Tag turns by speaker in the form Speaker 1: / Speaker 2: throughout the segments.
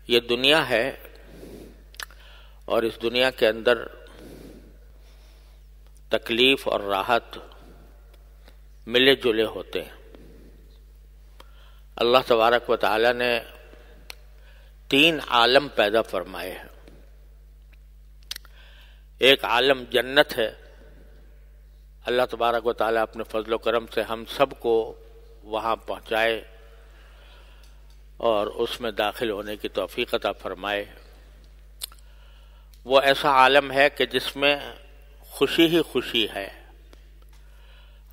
Speaker 1: یہ دنیا ہے اور اس دنیا کے اندر تکلیف اور راحت ملے جلے ہوتے ہیں۔ اللہ تبارک و تعالی نے 3 عالم پیدا فرمائے ہیں۔ ایک عالم جنت ہے، اللہ تبارک و تعالی اپنے فضل و کرم سے ہم سب کو وہاں پہنچائے اور اس میں داخل ہونے کی توفیق عطا فرمائے۔ وہ ایسا عالم ہے کہ جس میں خوشی ہی خوشی ہے،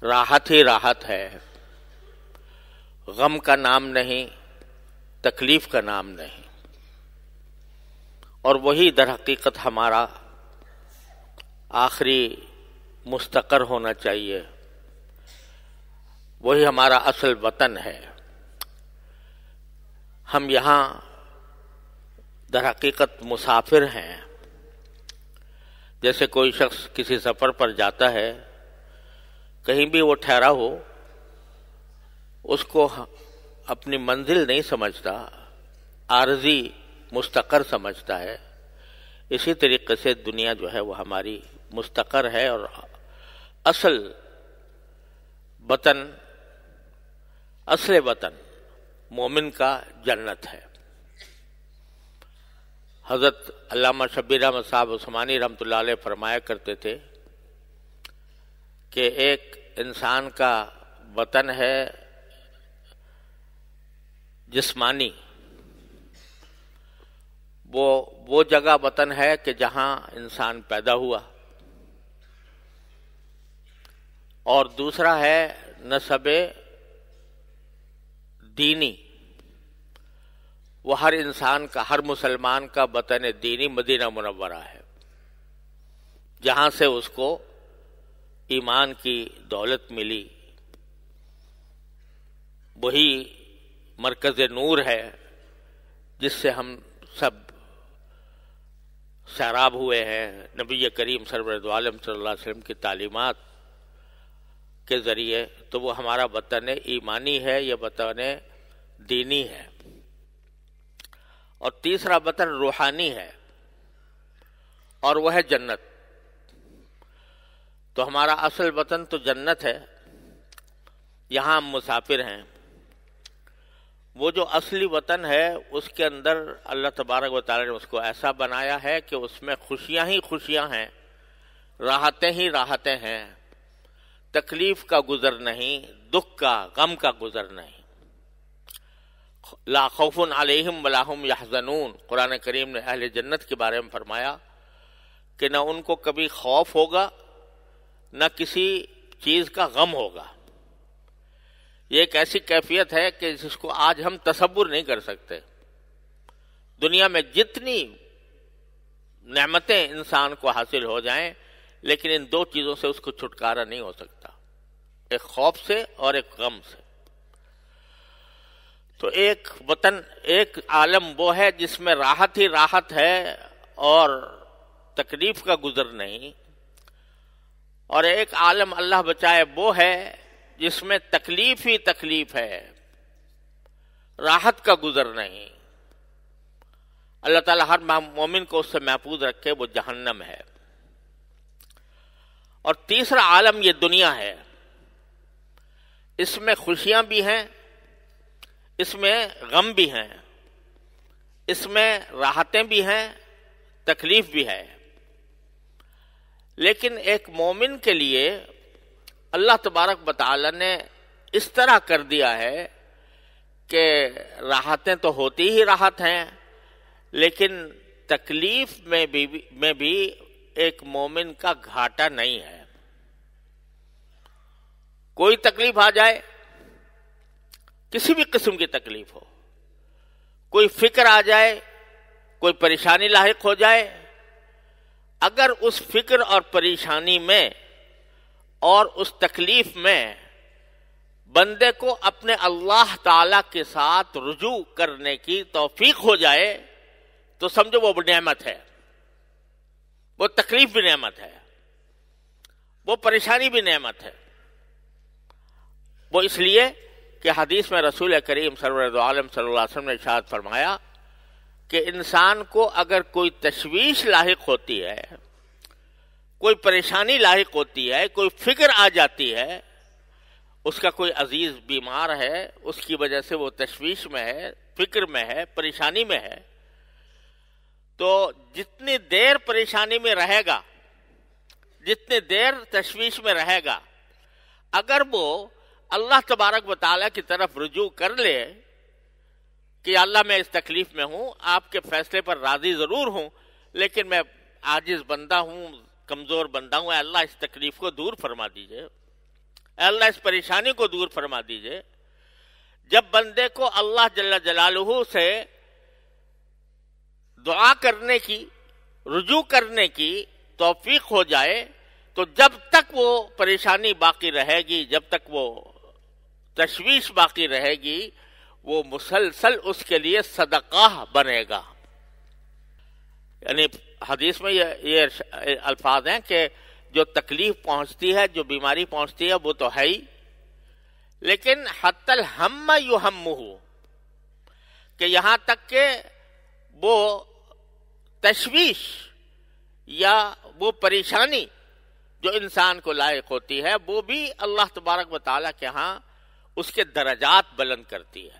Speaker 1: راحت ہی راحت ہے، غم کا نام نہیں، تکلیف کا نام نہیں، اور وہی در حقیقت ہمارا آخری مستقر ہونا چاہیے، وہی ہمارا اصل وطن ہے۔ ہم یہاں در حقیقت مسافر ہیں۔ جیسے کوئی شخص کسی سفر پر جاتا ہے، کہیں بھی وہ ٹھہرا ہو، اس کو اپنی منزل نہیں سمجھتا، عارضی مستقر سمجھتا ہے۔ اسی طریقے سے دنیا جو ہے وہ ہماری مستقر ہے اور اصل وطن، اصل وطن مومن کا جنت ہے۔ حضرت علامہ شبیر احمد صاحب عثمانی رحمۃ اللہ علیہ فرمایا کرتے تھے کہ ایک انسان کا وطن ہے جسمانی، وہ جگہ وطن ہے کہ جہاں انسان پیدا ہوا، اور دوسرا ہے نسب دینی۔ وہ ہر انسان کا، ہر مسلمان کا وطن دینی مدینہ منورہ ہے، جہاں سے اس کو ایمان کی دولت ملی۔ وہی مرکز نور ہے جس سے ہم سب سیراب ہوئے ہیں، نبی کریم سرور دو عالم صلی اللہ علیہ وسلم کی تعلیمات کے ذریعے۔ تو وہ ہمارا وطن ایمانی ہے، یہ وطن دینی ہے۔ اور تیسرا وطن روحانی ہے، اور وہ ہے جنت۔ تو ہمارا اصل وطن تو جنت ہے، یہاں ہم مسافر ہیں۔ وہ جو اصلی وطن ہے اس کے اندر اللہ تبارک و تعالی نے اس کو ایسا بنایا ہے کہ اس میں خوشیاں ہی خوشیاں ہیں، راحتیں ہی راحتیں ہیں، تکلیف کا گزر نہیں، دکھ کا، غم کا گزر نہیں۔ لا خوف علیہم ولا هم یحزنون، قرآن کریم نے اہل جنت کے بارے میں فرمایا کہ نہ ان کو کبھی خوف ہوگا، نہ کسی چیز کا غم ہوگا۔ یہ ایک ایسی کیفیت ہے کہ جس کو آج ہم تصور نہیں کر سکتے۔ دنیا میں جتنی نعمتیں انسان کو حاصل ہو جائیں، لیکن ان 2 چیزوں سے اس کو چھٹکارا نہیں ہو سکتا، ایک خوف سے اور ایک غم سے۔ تو ایک وطن، ایک عالم وہ ہے جس میں راحت ہی راحت ہے اور تکلیف کا گزر نہیں، اور ایک عالم اللہ بچائے وہ ہے جس میں تکلیف ہی تکلیف ہے، راحت کا گزر نہیں۔ اللہ تعالیٰ ہر مومن کو اس سے محفوظ رکھے، وہ جہنم ہے۔ اور تیسرا عالم یہ دنیا ہے، اس میں خوشیاں بھی ہیں، اس میں غم بھی ہیں، اس میں راحتیں بھی ہیں، تکلیف بھی ہے۔ لیکن ایک مومن کے لیے اللہ تبارک و تعالی نے اس طرح کر دیا ہے کہ راحتیں تو ہوتی ہی راحت ہیں، لیکن تکلیف میں بھی ایک مومن کا گھاٹا نہیں ہے۔ کوئی تکلیف آ جائے، کسی بھی قسم کی تکلیف ہو، کوئی فکر آ جائے، کوئی پریشانی لاحق ہو جائے، اگر اس فکر اور پریشانی میں اور اس تکلیف میں بندے کو اپنے اللہ تعالی کے ساتھ رجوع کرنے کی توفیق ہو جائے تو سمجھو وہ نعمت ہے، وہ تکلیف بھی نعمت ہے، وہ پریشانی بھی نعمت ہے۔ وہ اس لیے کہ حدیث میں رسول کریم سرور دو عالم صلی اللہ علیہ وسلم نے ارشاد فرمایا کہ انسان کو اگر کوئی تشویش لاحق ہوتی ہے، کوئی پریشانی لاحق ہوتی ہے، کوئی فکر آ جاتی ہے، اس کا کوئی عزیز بیمار ہے، اس کی وجہ سے وہ تشویش میں ہے، فکر میں ہے، پریشانی میں ہے، تو جتنی دیر پریشانی میں رہے گا، جتنی دیر تشویش میں رہے گا، اگر وہ اللہ تبارک و تعالیٰ کی طرف رجوع کر لے کہ اللہ میں اس تکلیف میں ہوں، آپ کے فیصلے پر راضی ضرور ہوں، لیکن میں عاجز بندہ ہوں، کمزور بندہ ہوں، اے اللہ اس تکلیف کو دور فرما دیجئے، اے اللہ اس پریشانی کو دور فرما دیجئے. جب بندے کو اللہ جل جلالہ سے دعا کرنے کی، رجوع کرنے کی توفیق ہو جائے، تو جب تک وہ پریشانی باقی رہے گی، جب تک وہ تشویش باقی رہے گی، وہ مسلسل اس کے لیے صدقہ بنے گا. یعنی حدیث میں یہ الفاظ ہیں کہ جو تکلیف پہنچتی ہے، جو بیماری پہنچتی ہے، وہ تو ہے ہی، لیکن حتی الہم یہمہ، کہ یہاں تک کہ وہ تشویش یا وہ پریشانی جو انسان کو لائق ہوتی ہے، وہ بھی اللہ تبارک و تعالیٰ کے ہاں اس کے درجات بلند کرتی ہے،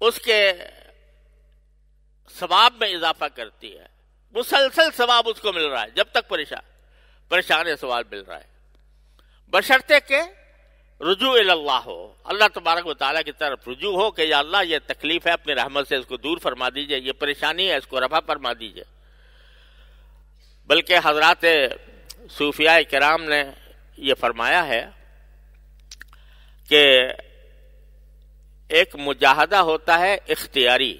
Speaker 1: اس کے ثواب میں اضافہ کرتی ہے. مسلسل ثواب اس کو مل رہا ہے جب تک پریشان ثواب مل رہا ہے، بشرطے کہ رجوع اللہ ہو، اللہ تبارک و تعالیٰ کی طرف رجوع ہو کہ یا اللہ یہ تکلیف ہے، اپنی رحمت سے اس کو دور فرما دیجئے، یہ پریشانی ہے اس کو رفع فرما دیجئے. بلکہ حضرات صوفیاء کرام نے یہ فرمایا ہے کہ ایک مجاہدہ ہوتا ہے اختیاری،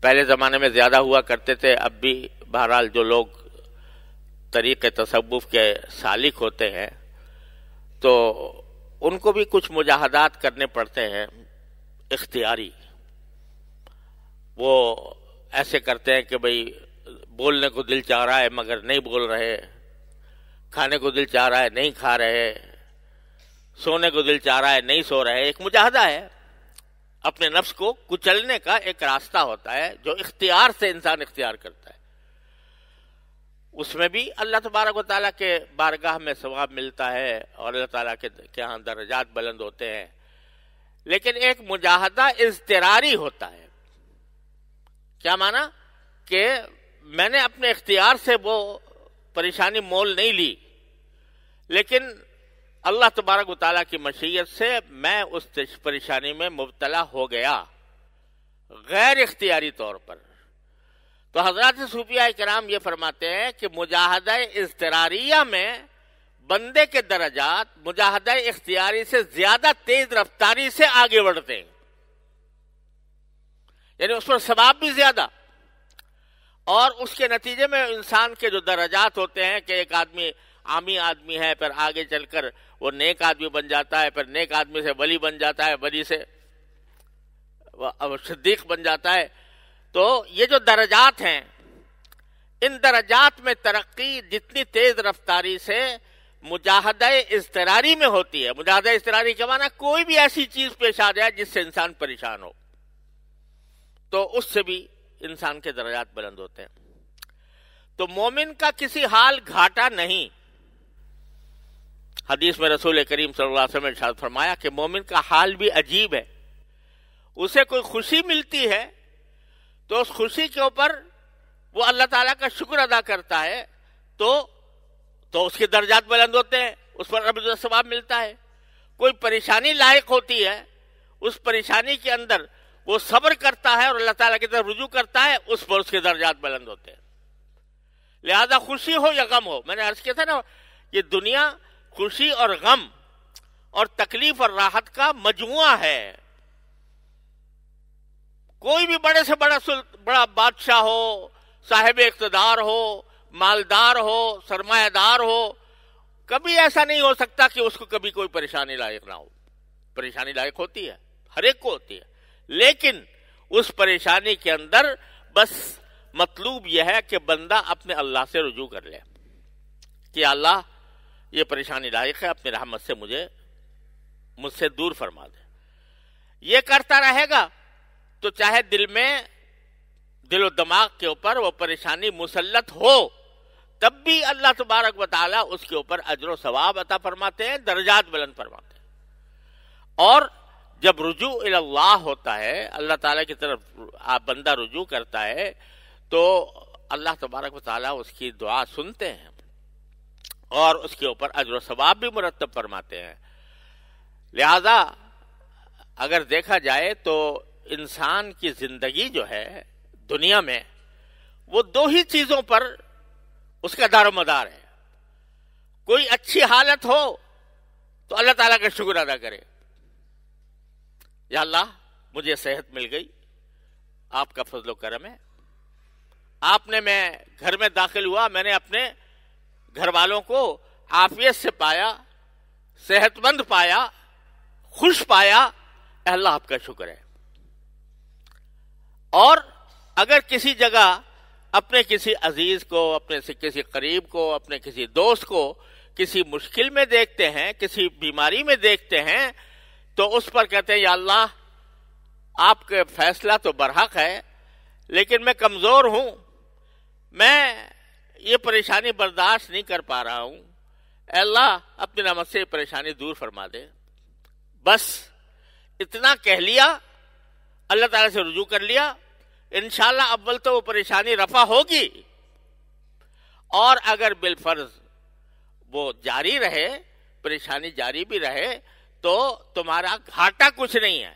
Speaker 1: پہلے زمانے میں زیادہ ہوا کرتے تھے، اب بھی بہرحال جو لوگ طریق تصوف کے سالک ہوتے ہیں تو ان کو بھی کچھ مجاہدات کرنے پڑتے ہیں اختیاری. وہ ایسے کرتے ہیں کہ بھئی بولنے کو دل چاہ رہا ہے مگر نہیں بول رہے، کھانے کو دل چاہ رہا ہے نہیں کھا رہے، سونے کو دل چاہ رہا ہے نہیں سو رہے. ایک مجاہدہ ہے، اپنے نفس کو کچلنے کا ایک راستہ ہوتا ہے جو اختیار سے انسان اختیار کرتا ہے. اس میں بھی اللہ تبارک و تعالیٰ کے بارگاہ میں ثواب ملتا ہے اور اللہ تعالیٰ کے ہاں درجات بلند ہوتے ہیں. لیکن ایک مجاہدہ اضطراری ہوتا ہے. کیا معنی؟ کہ میں نے اپنے اختیار سے وہ پریشانی مول نہیں لی، لیکن اللہ تبارک و تعالیٰ کی مشیت سے میں اس پریشانی میں مبتلا ہو گیا غیر اختیاری طور پر. تو حضرات صوفیاء کرام یہ فرماتے ہیں کہ مجاہدہ اضطراریہ میں بندے کے درجات مجاہدہ اختیاری سے زیادہ تیز رفتاری سے آگے بڑھتے ہیں، یعنی اس پر ثواب بھی زیادہ، اور اس کے نتیجے میں انسان کے جو درجات ہوتے ہیں کہ ایک آدمی عامی آدمی ہے، پھر آگے چل کر وہ نیک آدمی بن جاتا ہے، پھر نیک آدمی سے ولی بن جاتا ہے، ولی سے صدیق بن جاتا ہے. تو یہ جو درجات ہیں، ان درجات میں ترقی جتنی تیز رفتاری سے مجاہدہ اضطراری میں ہوتی ہے. مجاہدہ اضطراری کے معنی کوئی بھی ایسی چیز پیش آ جائے جس سے انسان پریشان ہو، تو اس سے بھی انسان کے درجات بلند ہوتے ہیں. تو مومن کا کسی حال گھاٹا نہیں. حدیث میں رسول کریم صلی اللہ علیہ وسلم نے ارشاد فرمایا کہ مومن کا حال بھی عجیب ہے. اسے کوئی خوشی ملتی ہے تو اس خوشی کے اوپر وہ اللہ تعالیٰ کا شکر ادا کرتا ہے تو اس کے درجات بلند ہوتے ہیں، اس پر رب ثواب ملتا ہے. کوئی پریشانی لاحق ہوتی ہے، اس پریشانی کے اندر وہ صبر کرتا ہے اور اللہ تعالیٰ کی طرف رجوع کرتا ہے، اس پر اس کے درجات بلند ہوتے ہیں. لہذا خوشی ہو یا غم ہو، میں نے عرض کیا تھا نا، یہ دنیا خوشی اور غم اور تکلیف اور راحت کا مجموعہ ہے. کوئی بھی بڑے سے بڑا بادشاہ ہو، صاحب اقتدار ہو، مالدار ہو، سرمایہ دار ہو، کبھی ایسا نہیں ہو سکتا کہ اس کو کبھی کوئی پریشانی لاحق نہ ہو. پریشانی لاحق ہوتی ہے، ہر ایک کو ہوتی ہے، لیکن اس پریشانی کے اندر بس مطلوب یہ ہے کہ بندہ اپنے اللہ سے رجوع کر لے کہ اللہ یہ پریشانی لاحق ہے، اپنی رحمت سے مجھ سے دور فرما دے. یہ کرتا رہے گا تو چاہے دل و دماغ کے اوپر وہ پریشانی مسلط ہو، تب بھی اللہ تبارک و تعالیٰ اس کے اوپر اجر و ثواب عطا فرماتے ہیں، درجات بلند فرماتے ہیں۔ اور جب رجوع الی اللہ ہوتا ہے، اللہ تعالیٰ کی طرف آپ بندہ رجوع کرتا ہے، تو اللہ تبارک و تعالیٰ اس کی دعا سنتے ہیں اور اس کے اوپر اجر و ثواب بھی مرتب فرماتے ہیں۔ لہذا اگر دیکھا جائے تو انسان کی زندگی جو ہے دنیا میں، وہ دو ہی چیزوں پر اس کا دار و مدار ہے۔ کوئی اچھی حالت ہو تو اللہ تعالیٰ کا شکر ادا کرے، یا اللہ مجھے صحت مل گئی، آپ کا فضل و کرم ہے، آپ نے، میں گھر میں داخل ہوا، میں نے اپنے گھر والوں کو عافیت سے پایا، صحت مند پایا، خوش پایا، اللہ آپ کا شکر ہے۔ اور اگر کسی جگہ اپنے کسی عزیز کو، اپنے کسی قریب کو، اپنے کسی دوست کو کسی مشکل میں دیکھتے ہیں، کسی بیماری میں دیکھتے ہیں، تو اس پر کہتے ہیں یا اللہ آپ کا فیصلہ تو برحق ہے، لیکن میں کمزور ہوں، میں یہ پریشانی برداشت نہیں کر پا رہا ہوں، اے اللہ اپنی رحمت سے یہ پریشانی دور فرما دے۔ بس اتنا کہہ لیا، اللہ تعالیٰ سے رجوع کر لیا، انشاءاللہ اول تو وہ پریشانی رفع ہوگی، اور اگر بالفرض وہ جاری رہے، پریشانی جاری بھی رہے، تو تمہارا گھاٹا کچھ نہیں ہے،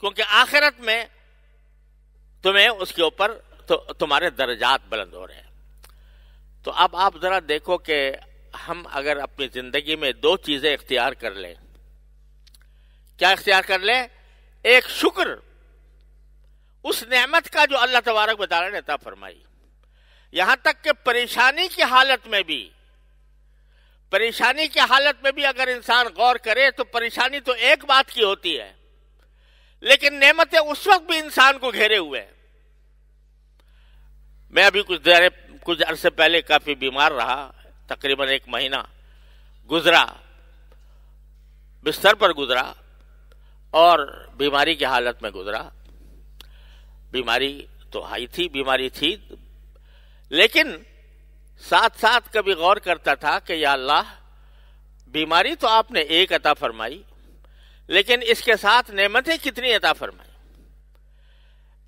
Speaker 1: کیونکہ آخرت میں تمہیں اس کے اوپر تمہارے درجات بلند ہو رہے ہیں۔ تو اب آپ ذرا دیکھو کہ ہم اگر اپنی زندگی میں دو چیزیں اختیار کر لیں، کیا اختیار کر لیں؟ ایک شکر اس نعمت کا جو اللہ تبارک و تعالیٰ نے عطا فرمائی، یہاں تک کہ پریشانی کی حالت میں بھی اگر انسان غور کرے تو پریشانی تو ایک بات کی ہوتی ہے، لیکن نعمتیں اس وقت بھی انسان کو گھیرے ہوئے ہیں۔ میں ابھی کچھ عرصے پہلے کافی بیمار رہا، تقریباً 1 مہینہ گزرا، بستر پر گزرا اور بیماری کی حالت میں گزرا۔ بیماری تو بیماری تھی، لیکن ساتھ ساتھ کبھی غور کرتا تھا کہ یا اللہ بیماری تو آپ نے ایک عطا فرمائی، لیکن اس کے ساتھ نعمتیں کتنی عطا فرمائی،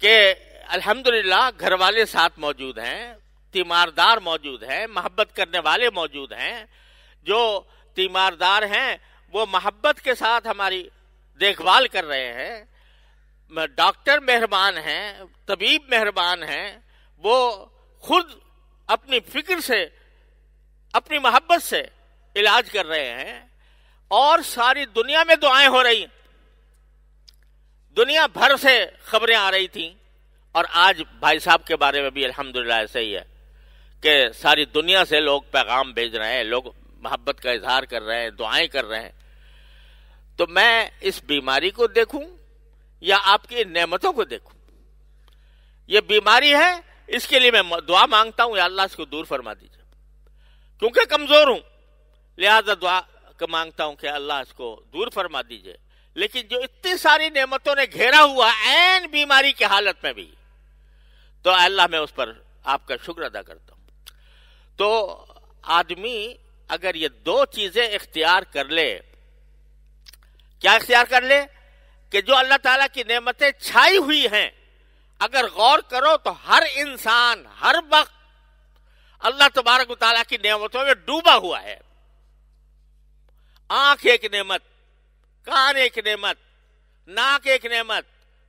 Speaker 1: کہ الحمدللہ گھر والے ساتھ موجود ہیں، تیماردار موجود ہیں، محبت کرنے والے موجود ہیں، جو تیماردار ہیں وہ محبت کے ساتھ ہماری دیکھ بھال کر رہے ہیں، ڈاکٹر مہربان ہیں، طبیب مہربان ہیں، وہ خود اپنی فکر سے، اپنی محبت سے علاج کر رہے ہیں، اور ساری دنیا میں دعائیں ہو رہی ہیں، دنیا بھر سے خبریں آ رہی تھیں، اور آج بھائی صاحب کے بارے میں بھی الحمدللہ ایسا ہی ہے کہ ساری دنیا سے لوگ پیغام بھیج رہے ہیں، لوگ محبت کا اظہار کر رہے ہیں، دعائیں کر رہے ہیں۔ تو میں اس بیماری کو دیکھوں یا آپ کی نعمتوں کو دیکھوں؟ یہ بیماری ہے، اس کے لیے میں دعا مانگتا ہوں، یا اللہ اس کو دور فرما دیجیے، کیونکہ کمزور ہوں، لہذا دعا مانگتا ہوں کہ اللہ اس کو دور فرما دیجیے۔ لیکن جو اتنی ساری نعمتوں نے گھیرا ہوا عین بیماری کی حالت میں بھی، تو اللہ میں اس پر آپ کا شکر ادا کرتا ہوں۔ تو آدمی اگر یہ دو چیزیں اختیار کر لے، کیا اختیار کر لے؟ کہ جو اللہ تعالیٰ کی نعمتیں چھائی ہوئی ہیں، اگر غور کرو تو ہر انسان ہر وقت اللہ تبارک و تعالیٰ کی نعمتوں میں ڈوبا ہوا ہے۔ آنکھ ایک نعمت، کان ایک نعمت، ناک ایک نعمت،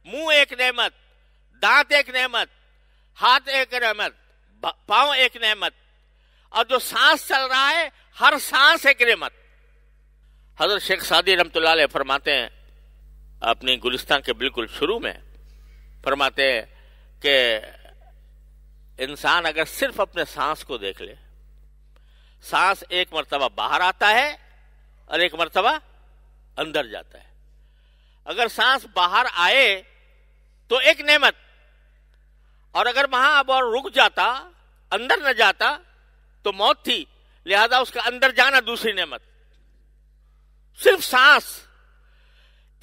Speaker 1: منہ ایک نعمت، دانت ایک نعمت، ہاتھ ایک نعمت، پاؤں ایک نعمت، اور جو سانس چل رہا ہے ہر سانس ایک نعمت۔ حضرت شیخ سعدی رحمۃ اللہ علیہ فرماتے ہیں اپنی گلستان کے بالکل شروع میں، فرماتے ہیں کہ انسان اگر صرف اپنے سانس کو دیکھ لے، سانس ایک مرتبہ باہر آتا ہے اور ایک مرتبہ اندر جاتا ہے۔ اگر سانس باہر آئے تو ایک نعمت، اور اگر وہاں اب اور رک جاتا، اندر نہ جاتا، تو موت تھی، لہذا اس کا اندر جانا دوسری نعمت۔ صرف سانس،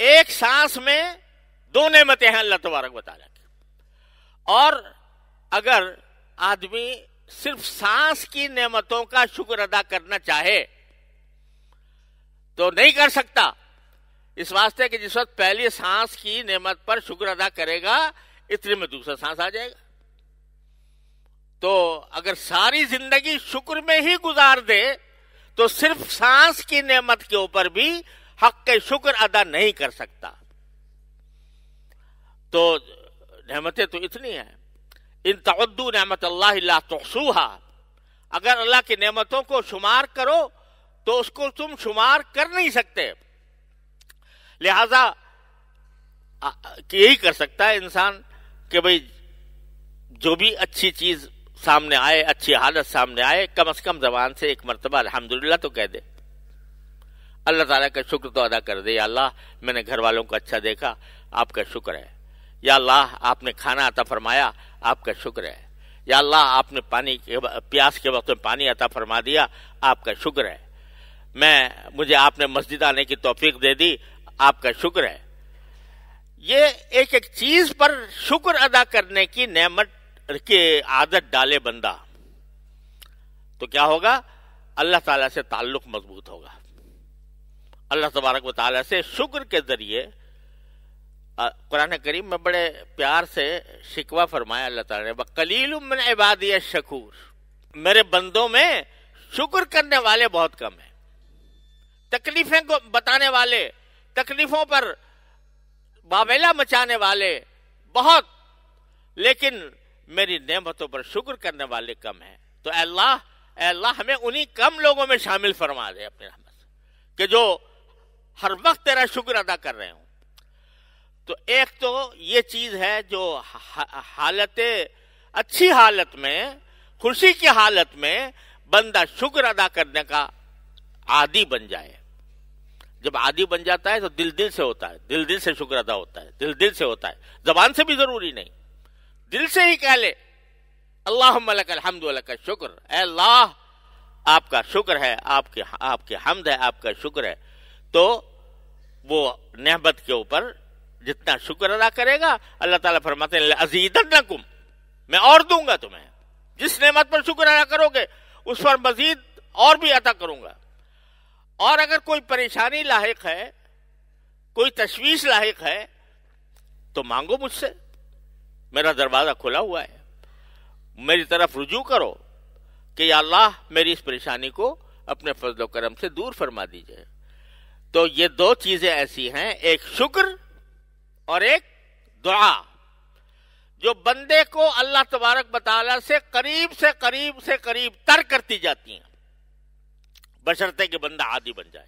Speaker 1: ایک سانس میں دو نعمتیں ہیں اللہ تبارک و تعالیٰ کی. اور اگر آدمی صرف سانس کی نعمتوں کا شکر ادا کرنا چاہے تو نہیں کر سکتا، اس واسطے کہ جس وقت پہلی سانس کی نعمت پر شکر ادا کرے گا اتنے میں دوسرا سانس آ جائے گا. تو اگر ساری زندگی شکر میں ہی گزار دے تو صرف سانس کی نعمت کے اوپر بھی حق شکر ادا نہیں کر سکتا. تو نعمتیں تو اتنی ہیں، ان تعدوا نعمت اللہ لا تحصوها، اگر اللہ کی نعمتوں کو شمار کرو تو اس کو تم شمار کر نہیں سکتے. لہذا یہی کر سکتا ہے انسان کہ بھئی جو بھی اچھی چیز سامنے آئے، اچھی حالت سامنے آئے، کم از کم زبان سے ایک مرتبہ الحمدللہ تو کہہ دے، اللہ تعالیٰ کا شکر تو ادا کر دے. یا اللہ میں نے گھر والوں کو اچھا دیکھا، آپ کا شکر ہے. یا اللہ آپ نے کھانا عطا فرمایا، آپ کا شکر ہے. یا اللہ آپ نے پیاس کے وقت میں پانی عطا فرما دیا، آپ کا شکر ہے. مجھے آپ نے مسجد آنے کی توفیق دے دی، آپ کا شکر ہے. یہ ایک ایک چیز پر شکر ادا کرنے کی نعمت کی عادت ڈالے بندہ تو کیا ہوگا؟ اللہ تعالیٰ سے تعلق مضبوط ہوگا. اللہ تبارک و تعالیٰ سے شکر کے ذریعے قرآن کریم میں بڑے پیار سے شکوہ فرمایا اللہ تعالیٰ نے، وَقَلِيلٌ مِّنْ عِبَادِيَ الشَّكُورُ، میرے بندوں میں شکر کرنے والے بہت کم ہیں. تکلیفیں کو بتانے والے، تکلیفوں پر باویلا مچانے والے بہت، لیکن میری نعمتوں پر شکر کرنے والے کم ہیں. تو اے اللہ ہمیں انہی کم لوگوں میں شامل فرما دے اپنے رحمت سے، کہ جو ہر وقت تیرا شکر ادا کر رہے ہوں. تو ایک تو یہ چیز ہے جو اچھی حالت میں، خوشی کی حالت میں بندہ شکر ادا کرنے کا عادی بن جائے. جب عادی بن جاتا ہے تو دل سے ہوتا ہے، دل سے شکر ادا ہوتا ہے، دل سے ہوتا ہے، زبان سے بھی ضروری نہیں، دل سے ہی کہہ لے اللہم لک الحمد و لک الشکر، اے اللہ آپ کا شکر ہے، آپ کی حمد ہے، آپ کا شکر ہے. تو وہ نعمت کے اوپر جتنا شکر ادا کرے گا اللہ تعالیٰ فرماتے ہیں لَأَزِيدَنَّكُمْ، میں اور دوں گا تمہیں. جس نعمت پر شکر ادا کرو گے اس پر مزید اور بھی عطا کروں گا. اور اگر کوئی پریشانی لاحق ہے، کوئی تشویش لاحق ہے تو مانگو مجھ سے، میرا دروازہ کھلا ہوا ہے، میری طرف رجوع کرو کہ یا اللہ میری اس پریشانی کو اپنے فضل و کرم سے دور فرما دیجئے. تو یہ دو چیزیں ایسی ہیں، ایک شکر اور ایک دعا، جو بندے کو اللہ تبارک و تعالیٰ سے قریب تر کرتی جاتی ہیں، بشرطے کہ بندہ عادی بن جائے.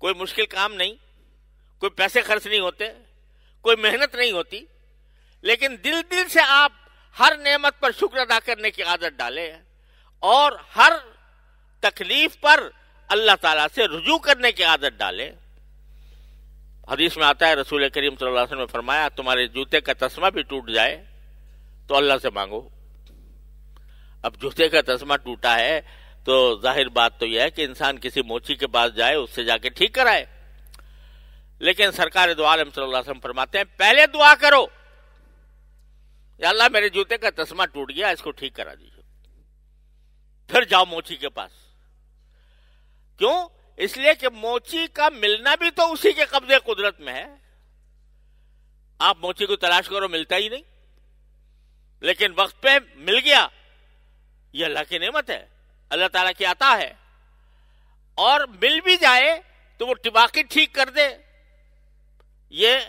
Speaker 1: کوئی مشکل کام نہیں، کوئی پیسے خرچ نہیں ہوتے، کوئی محنت نہیں ہوتی، لیکن دل سے آپ ہر نعمت پر شکر ادا کرنے کی عادت ڈالے اور ہر تکلیف پر اللہ تعالیٰ سے رجوع کرنے کی عادت ڈالے. حدیث میں آتا ہے رسول کریم صلی اللہ علیہ وسلم نے فرمایا تمہارے جوتے کا تسمہ بھی ٹوٹ جائے تو اللہ سے مانگو. اب جوتے کا تسمہ ٹوٹا ہے تو ظاہر بات تو یہ ہے کہ انسان کسی موچی کے پاس جائے، اس سے جا کے ٹھیک کرائے. لیکن سرکار دو عالم صلی اللہ علیہ وسلم فرماتے ہیں پہلے دعا کرو یا اللہ میرے جوتے کا تسمہ ٹوٹ گیا، اس کو ٹھیک کرا دیجیے، پھر جاؤ موچی کے پاس. کیوں؟ اس لیے کہ موچی کا ملنا بھی تو اسی کے قبضے قدرت میں ہے. آپ موچی کو تلاش کرو، ملتا ہی نہیں، لیکن وقت پہ مل گیا، یہ اللہ کی نعمت ہے، اللہ تعالیٰ کی عطا ہے. اور مل بھی جائے تو وہ باقی ٹھیک کر دے، یہ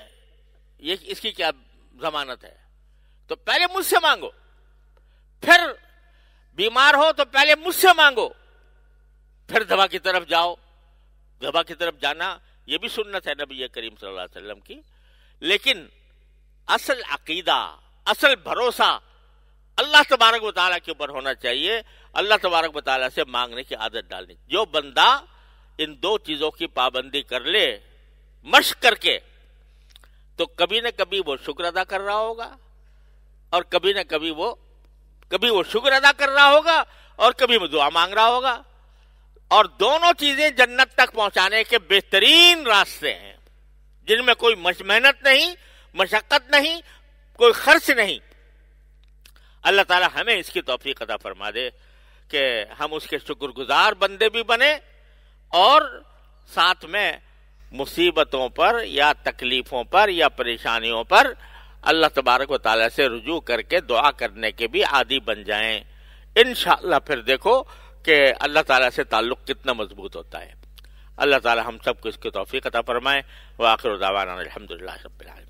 Speaker 1: اس کی کیا ضمانت ہے؟ تو پہلے مجھ سے مانگو، پھر بیمار ہو تو پہلے مجھ سے مانگو، پھر دوا کی طرف جاؤ. دوا کی طرف جانا یہ بھی سنت ہے نبی کریم صلی اللہ علیہ وسلم کی. لیکن اصل عقیدہ، اصل بھروسہ اللہ تبارک و تعالیٰ کے اوپر ہونا چاہیے. اللہ تبارک و تعالیٰ سے مانگنے کی عادت ڈالنی. جو بندہ ان دو چیزوں کی پابندی کر لے مشق کر کے، تو کبھی نہ کبھی وہ شکر ادا کر رہا ہوگا، اور کبھی نہ کبھی وہ شکر ادا کر رہا ہوگا اور کبھی وہ دعا مانگ رہا ہوگا. اور دونوں چیزیں جنت تک پہنچانے کے بہترین راستے ہیں، جن میں کوئی محنت نہیں مشقت نہیں، کوئی خرچ نہیں. اللہ تعالی ہمیں اس کی توفیق عطا فرما دے کہ ہم اس کے شکر گزار بندے بھی بنے، اور ساتھ میں مصیبتوں پر یا تکلیفوں پر یا پریشانیوں پر اللہ تبارک و تعالیٰ سے رجوع کر کے دعا کرنے کے بھی عادی بن جائیں. انشاءاللہ پھر دیکھو کہ اللہ تعالیٰ سے تعلق کتنا مضبوط ہوتا ہے. اللہ تعالیٰ ہم سب کو اس کی توفیق عطا فرمائے. وآخر دعوانا الحمدللہ رب العالمین.